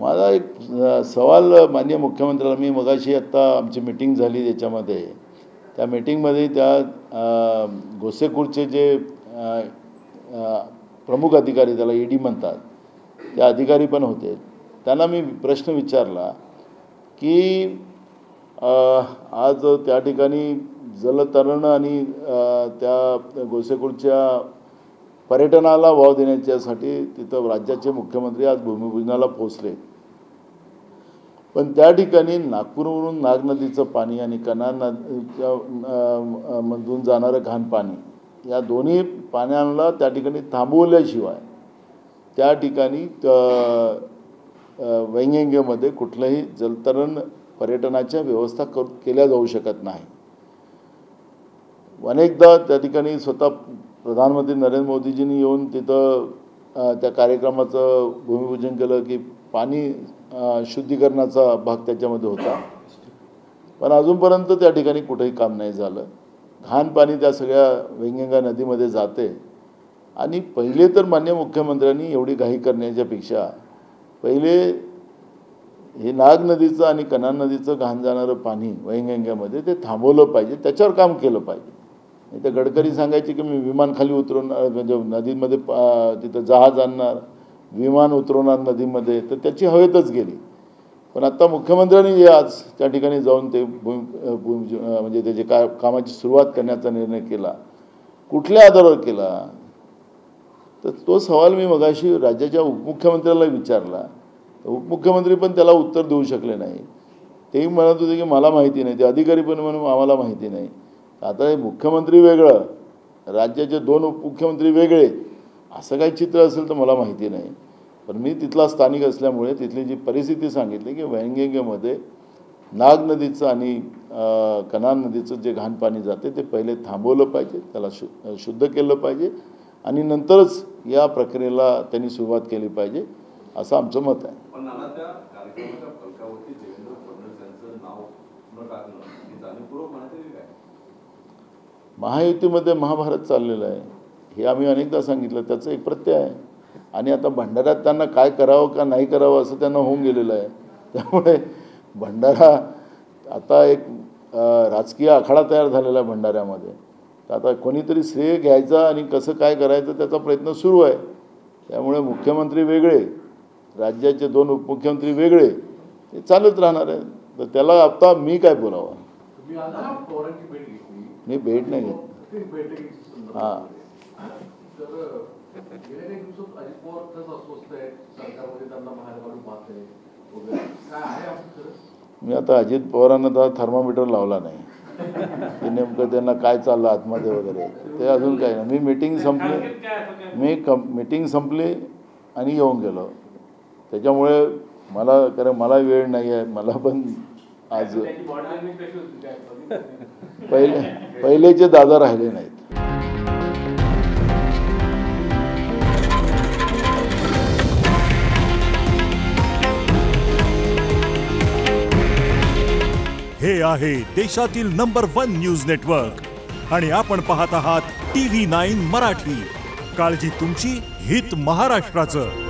माझा एक सवाल माननीय मुख्यमंत्र्याला, मी मगाशी आत्ता आमची मीटिंग झाली त्याच्यामध्ये, त्या मीटिंगमध्ये त्या गोसेखुर्दचे जे प्रमुख अधिकारी, त्याला ईडी म्हणतात, त्या अधिकारी पण होते. त्यांना मी प्रश्न विचारला की आज त्या ठिकाणी जलतरण आणि त्या गोसेखुर्दच्या पर्यटनाला वाव देण्याच्यासाठी तिथं राज्याचे मुख्यमंत्री आज भूमिपूजनाला पोहोचले. पण त्या ठिकाणी नागपूरवरून नाग नदीचं पाणी आणि कन्हान नदीच्या मधून जाणारं घाण पाणी, या दोन्ही पाण्याला त्या ठिकाणी थांबवल्याशिवाय त्या ठिकाणी वैंगंगेमध्ये कुठलंही जलतरण पर्यटनाच्या व्यवस्था केल्या जाऊ शकत नाही. अनेकदा त्या ठिकाणी स्वतः प्रधानमंत्री नरेंद्र मोदीजींनी येऊन तिथं त्या कार्यक्रमाचं भूमिपूजन केलं की पाणी शुद्धीकरणाचा भाग त्याच्यामध्ये होता, पण अजूनपर्यंत त्या ठिकाणी कुठेही काम नाही झालं. घाण पाणी त्या सगळ्या वैंगंगा नदीमध्ये जाते. आणि पहिले तर माननीय मुख्यमंत्र्यांनी एवढी घाई करण्याच्यापेक्षा पहिले हे नाग नदीचं आणि कन्हान नदीचं घाण जाणारं पाणी वैंगंगामध्ये ते थांबवलं पाहिजे, त्याच्यावर काम केलं पाहिजे. नाही तर गडकरी सांगायचे की मी विमान खाली उतरवणार, म्हणजे नदीमध्ये तिथं जहाज आणणार, विमान उतरवणार नदीमध्ये, तर त्याची हवेतच गेली. पण आता मुख्यमंत्र्यांनी जे आज त्या ठिकाणी जाऊन ते म्हणजे त्याची कामाची सुरुवात करण्याचा निर्णय केला, कुठल्या आधारावर केला, तर तो सवाल मी मगाशी राज्याच्या उपमुख्यमंत्र्याला विचारला. उपमुख्यमंत्री पण त्याला उत्तर देऊ शकले नाही. तेही म्हणत होते की मला माहिती नाही, ते अधिकारी पण म्हणून आम्हाला माहिती नाही. आता हे मुख्यमंत्री वेगळं, राज्याचे दोन उपमुख्यमंत्री वेगळे, असं काही चित्र असेल तर मला माहिती नाही. पण मी तिथला स्थानिक असल्यामुळे तिथली जी परिस्थिती सांगितली की वैंगंगेमध्ये नाग नदीचं आणि कन्हान नदीचं जे घाण पाणी जाते ते पहिले थांबवलं पाहिजे, त्याला शुद्ध केलं पाहिजे आणि नंतरच या प्रक्रियेला त्यांनी सुरुवात केली पाहिजे, असं आमचं मत आहे. महायुतीमध्ये महाभारत चाललेलं आहे, हे आम्ही अनेकदा सांगितलं, त्याचं एक प्रत्यय आहे. आणि आता भंडाऱ्यात त्यांना काय करावं का नाही करावं असं त्यांना होऊन गेलेलं आहे. त्यामुळे भंडारा आता एक राजकीय आखाडा तयार झालेला आहे भंडाऱ्यामध्ये. तर आता कोणीतरी श्रेय घ्यायचा आणि कसं काय करायचं त्याचा प्रयत्न सुरू आहे. त्यामुळे मुख्यमंत्री वेगळे, राज्याचे दोन उपमुख्यमंत्री वेगळे, हे चालत राहणार आहे. तर त्याला आता मी काय बोलावं? मी भेट नाही घेतली. हां, मी आता अजित पवारांना तर थर्मामीटर लावला नाही की नेमकं त्यांना काय चाललं आतमध्ये वगैरे, ते अजून काही नाही. मी मीटिंग संपली आणि येऊन गेलो. त्याच्यामुळे मला वेळ नाही आहे. मला पण आज पहिलेचे दादा राहिले नाहीत. हे आहे देशातील नंबर 1 न्यूज नेटवर्क आणि आपण पाहत आहात TV9 मराठी. काळजी तुमची, हित महाराष्ट्राचं.